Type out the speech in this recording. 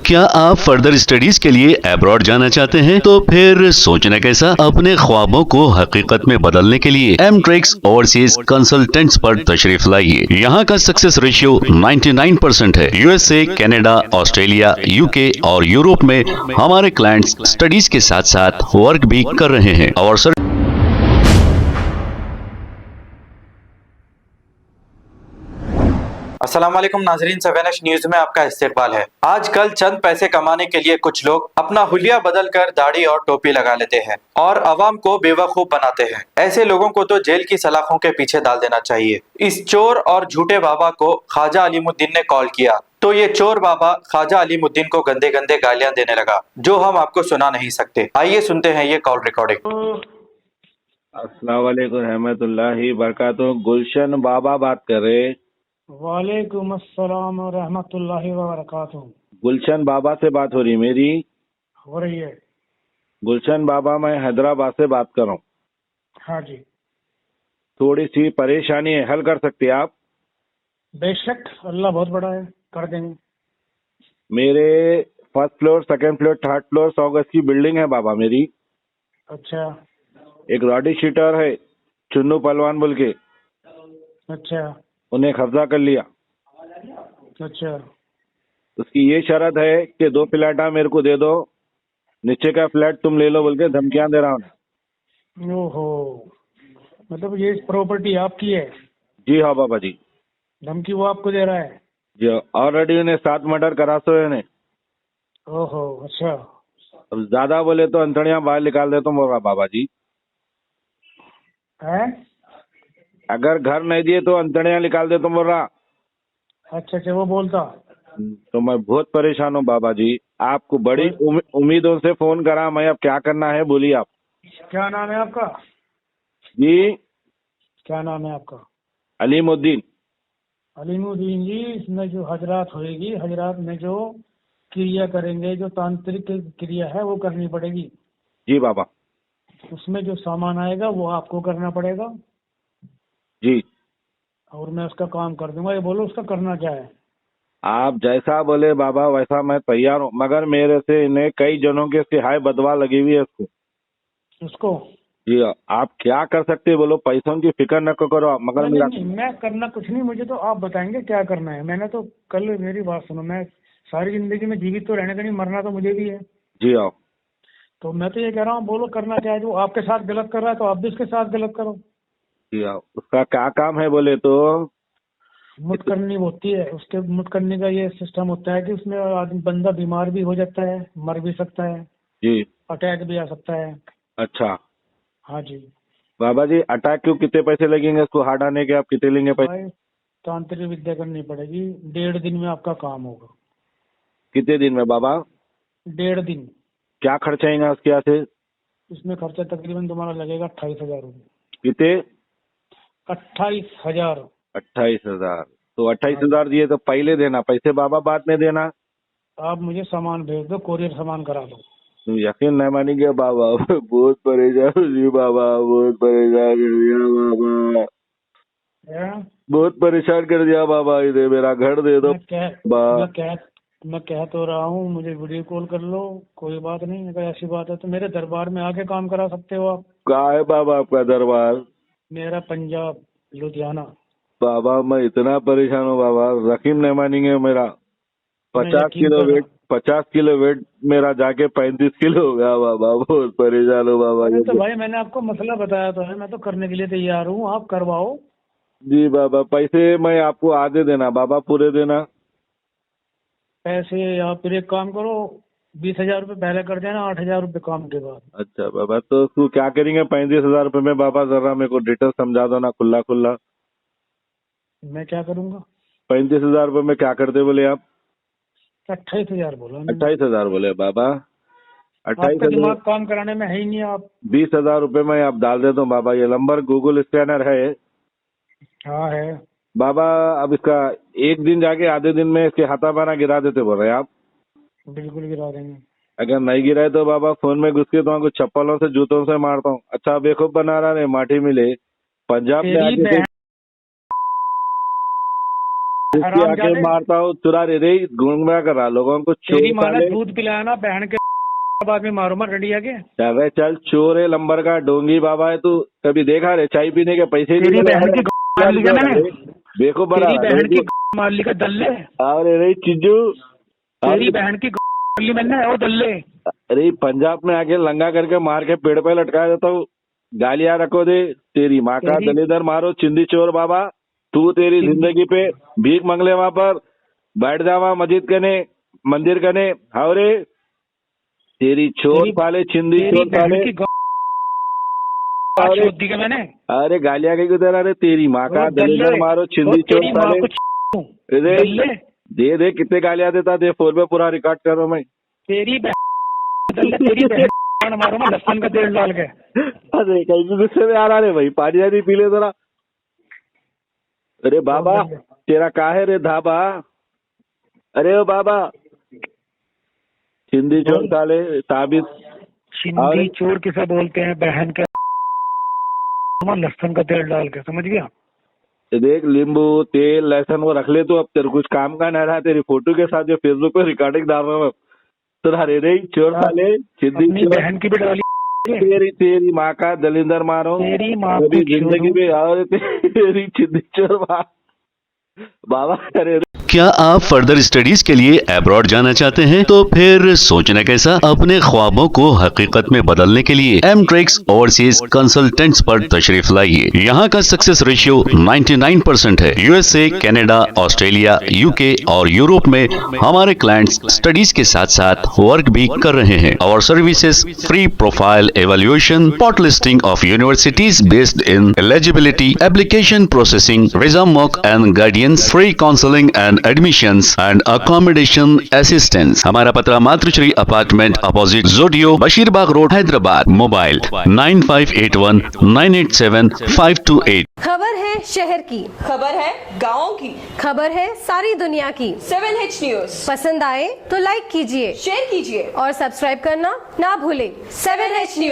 क्या आप further studies के लिए अब्रॉड जाना चाहते हैं? तो फिर सोचना कैसा, अपने ख्वाबों को हकीकत में बदलने के लिए एमट्रिक्स ओवरसीज कंसल्टेंट्स पर तशरीफ लाइए। यहाँ का सक्सेस रेशियो 99% है। यूएसए, कनाडा, ऑस्ट्रेलिया, यूके और यूरोप में हमारे क्लाइंट्स स्टडीज के साथ साथ वर्क भी कर रहे हैं और अस्सलाम वालेकुम नाजरीन, सवेनश न्यूज में आपका इस्तकबाल है। आजकल चंद पैसे कमाने के लिए कुछ लोग अपना हुलिया बदल कर दाढ़ी और टोपी लगा लेते हैं और अवाम को बेवकूफ बनाते हैं। ऐसे लोगों को तो जेल की सलाखों के पीछे डाल देना चाहिए। इस चोर और झूठे बाबा को ख्वाजा अलीमुद्दीन ने कॉल किया तो ये चोर बाबा ख्वाजा अलीमुद्दीन को गंदे गंदे गालियां देने लगा, जो हम आपको सुना नहीं सकते। आइए सुनते हैं ये कॉल रिकॉर्डिंग। अस्सलाम वालेकुम रहमतुल्लाहि बरकातुहू। गुलशन बाबा बात कर रहे। वालेकुम अस्सलाम व रहमतुल्लाहि व बरकातुहू। गुलशन बाबा से बात हो रही मेरी? हो रही है। गुलशन बाबा, मैं हैदराबाद से बात कर रहा हूँ। हाँ जी, थोड़ी सी परेशानी है, हल कर सकते हैं आप? बेशक, अल्लाह बहुत बड़ा है, कर देंगे। मेरे first floor, second floor, third floor 100 गज की बिल्डिंग है बाबा मेरी। अच्छा एक रॉडी शीटर है, चुन्नू पहलवान बोल के, अच्छा उन्हें कब्जा कर लिया। अच्छा उसकी ये शर्त है कि 2 फ्लैटा मेरे को दे दो, नीचे का फ्लैट तुम ले लो बोल के धमकियां दे रहा हूँ। ओहो, मतलब ये प्रॉपर्टी आपकी है? जी हाँ बाबा जी। धमकी वो आपको दे रहा है? जी, ऑलरेडी उन्हें 7 मर्डर करा सो है। ओहो, अच्छा। अब ज्यादा बोले तो अंतड़ियां बाहर निकाल देता हूँ बाबा जी। है? अगर घर नहीं दिए तो अंतड़ियां निकाल देता हूँ बोल रहा। अच्छा अच्छा, वो बोलता। तो मैं बहुत परेशान हूँ बाबा जी। आपको बड़ी उम्मीदों से फोन करा मैं, अब क्या करना है बोलिए आप। क्या नाम है आपका? जी, क्या नाम है आपका? अलीमुद्दीन। अलीमुद्दीन जी, इसमें जो हजरात होएगी, हजरात में जो क्रिया करेंगे, जो तांत्रिक क्रिया है वो करनी पड़ेगी। जी बाबा। उसमें जो सामान आएगा वो आपको करना पड़ेगा जी, और मैं उसका काम कर दूंगा। ये बोलो उसका करना क्या है? आप जैसा बोले बाबा वैसा मैं तैयार हूँ, मगर मेरे से इन्हें कई जनों के सिहाय बदवा लगी हुई है उसको। उसको? जी, आप क्या कर सकते बोलो, पैसों की फिक्र न करो आप, मगर नहीं, मेरा नहीं, मैं करना कुछ नहीं, मुझे तो आप बताएंगे क्या करना है। मैंने तो कल, मेरी बात सुनो, मैं सारी जिंदगी में जीवित तो रहने का नहीं, मरना तो मुझे भी है। जी आओ। तो मैं तो ये कह रहा हूँ, बोलो करना क्या है। जो आपके साथ गलत कर रहा है तो आप भी उसके साथ गलत करो। जी आओ, उसका क्या काम है बोले तो मुट करनी होती है उसके। मुट करने का ये सिस्टम होता है कि उसमें आदमी, बंदा बीमार भी हो जाता है, मर भी सकता है, जी। अटैक भी आ सकता है। अच्छा हाँ जी बाबा जी, अटैक क्यों, कितने पैसे लगेंगे उसको हार्ड आने के, आप कितने लेंगे पैसे? भाई, तांत्रिक विद्या करनी पड़ेगी। 1.5 दिन में आपका काम होगा। कितने दिन में बाबा? 1.5 दिन। क्या खर्च आएगा उसके यहाँ से? इसमें खर्चा तकरीबन तुम्हारा लगेगा 28,000 रुपये। कितने? 28,000। 28,000? तो 28,000 दिए तो पहले देना पैसे बाबा, बाद में देना। आप मुझे सामान भेज दो, कोरियर सामान करा दो। तुम यकीन नहीं मानेंगे बाबा, बहुत परेशान जी बाबा, बहुत परेशान कर दिया बाबा, हैं? बहुत परेशान कर दिया बाबा। इधर मेरा घर दे दो मैं कह तो रहा हूँ, मुझे वीडियो कॉल कर लो, कोई बात नहीं। अगर ऐसी बात है तो मेरे दरबार में आके काम करा सकते हो आप। कहाँ है बाबा आपका दरबार? मेरा पंजाब, लुधियाना। बाबा मैं इतना परेशान हूँ बाबा, यकीन नहीं मानेंगे मेरा मैं 50 यकीन किलो कर वेट, 50 किलो वेट मेरा जाके 35 किलो हो गया बाबा, बहुत परेशान हूँ बाबा। अरे तो भाई, मैंने आपको मसला बताया तो है, मैं तो करने के लिए तैयार हूँ, आप करवाओ। जी बाबा, पैसे मैं आपको आधे देना बाबा, पूरे देना। पैसे आप फिर एक काम करो, 20,000 रुपये पहले कर देना, 8,000 रुपये काम के बाद। अच्छा बाबा, तो तू क्या करेंगे 35,000 रुपये में बाबा? जरा मेरे को डिटेल समझा दो ना, खुला खुला। मैं क्या करूँगा? 35,000 रुपये में क्या करते बोले आप? 28,000 बोला मैंने। 28,000 बोले बाबा? आपका 28,000? दिमाग काम कराने में है ही नहीं आप। 20,000 रुपये में आप डाल देता हूँ बाबा। ये नंबर गूगल स्कैनर है हाँ है। बाबा। अब इसका एक दिन जाके आधे दिन में इसके हाथा पाना गिरा देते बोल रहे हैं आप? बिल्कुल गिरा देंगे। अगर नहीं गिराए तो बाबा फोन में घुस के तो आपको चप्पलों से जूतों से मारता हूँ। अच्छा बेवकूफ बना रहा है, माटी मिले पंजाब में तेरी आके बहन इसकी हराम आंखें जादे। मारता हूँ, चुरा रे रे गुमराह कर रहा लोगों को। चोर तेरी माँ ने साले। दूध पिलाया ना बहन के बाद में मारो मत डंडिया के। अबे चल, चोर है, लंबर का डोंगी बाबा है तू। कभी देखा रे चाय पीने के पैसे ही तेरी नहीं बहन की मार ली क्या मैंने? देखो बड़ा तेरी बहन की मार ली का दल्ले। अरे रे चिज्जू, तेरी बहन की मार ली मैंने ओ दल्ले। अरे पंजाब में आके लंगा करके मार के पेड़ पे लटका देता हूँ। गालियां रखो दे तेरी माँ का तेरी- दलीदर मारो चिंदी चोर बाबा। तू तेरी जिंदगी पे भीख मंगले वहां पर बैठ जावा मस्जिद कने मंदिर कने। हाँ रे तेरी चोर तेरी- साले चिंदी तेरी चोर बहन साले। की अरे छोड़ दी क्या मैंने? अरे गालियां कहीं उधर। अरे तेरी माँ का ओ दलीदर दल्ले, मारो ओ चिंदी चोर तेरी माँ साले। को अरे दल्ले। दे कितने गालियां देता, दे फोन पे पूरा रिकॉर्ड करो मैं। तेरी बहन दल्ले, तेरी बहन मारो मैं लहसुन का तेल डाल के। अरे कहीं भी गुस्से में आ रहा रे भाई, पानी वानी पी ले जरा। अरे बाबा तेरा काहे रे धाबा। अरे ओ बाबा हिंदी चोर साले साबित। चिंदी चोर किसे बोलते हैं? बहन के लहसुन का तेल डाल के, समझ गया? देख नींबू तेल लहसुन वो रख ले तू, अब तेरे कुछ काम का नहीं रहा। तेरी फोटो के साथ जो फेसबुक पे रिकॉर्डिंग डाल रहा हूँ तो अरे रे चोर साले चिंदी अपनी चोर। बहन की भी डाली। तेरी माँ का दलिंदर मारो तेरी माँ कभी को जिंदगी छोड़ू। में। और तेरी चिंदी चोर बाबा। अरे क्या आप फर्दर स्टडीज के लिए अब्रॉड जाना चाहते हैं? तो फिर सोचना कैसा, अपने ख्वाबों को हकीकत में बदलने के लिए एमट्रिक्स ओवरसीज कंसल्टेंट्स पर तशरीफ लाइए। यहाँ का सक्सेस रेशियो 99% है। यूएसए, कनाडा, ऑस्ट्रेलिया, यूके और यूरोप में हमारे क्लाइंट्स स्टडीज के साथ साथ वर्क भी कर रहे हैं। और services free profile evaluation, spot listing of universities based in eligibility, application processing, visa mock and guidance, free counselling and admissions and accommodation assistance. हमारा पता मातृश्री अपार्टमेंट अपोजिट जोडियो, बशीरबाग रोड, हैदराबाद। मोबाइल 9581987528। खबर है शहर की, खबर है गाँव की, खबर है सारी दुनिया की। 7H न्यूज पसंद आए तो लाइक कीजिए, शेयर कीजिए और सब्सक्राइब करना ना भूलें। 7H news.